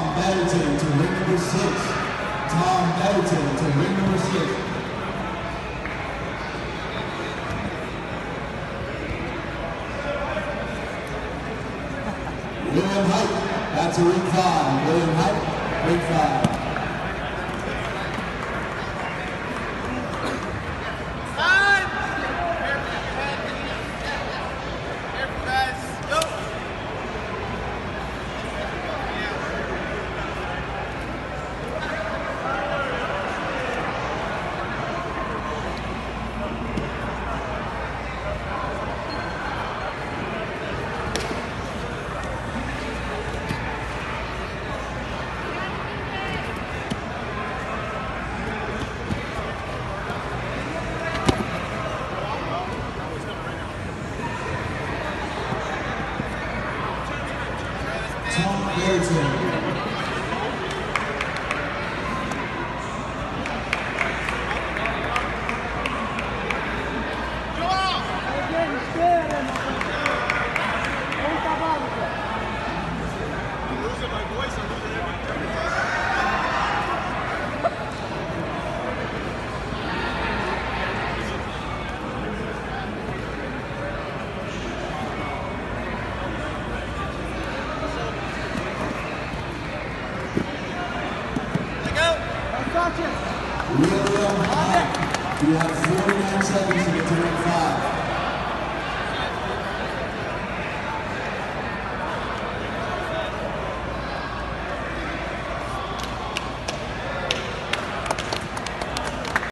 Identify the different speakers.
Speaker 1: Tom Betterton to ring number 6. Tom Betterton to ring number 6. William Height, that's a ring 5. William Height, ring 5. Tom Betterton. William Height, you have 49 seconds to get to ring 5.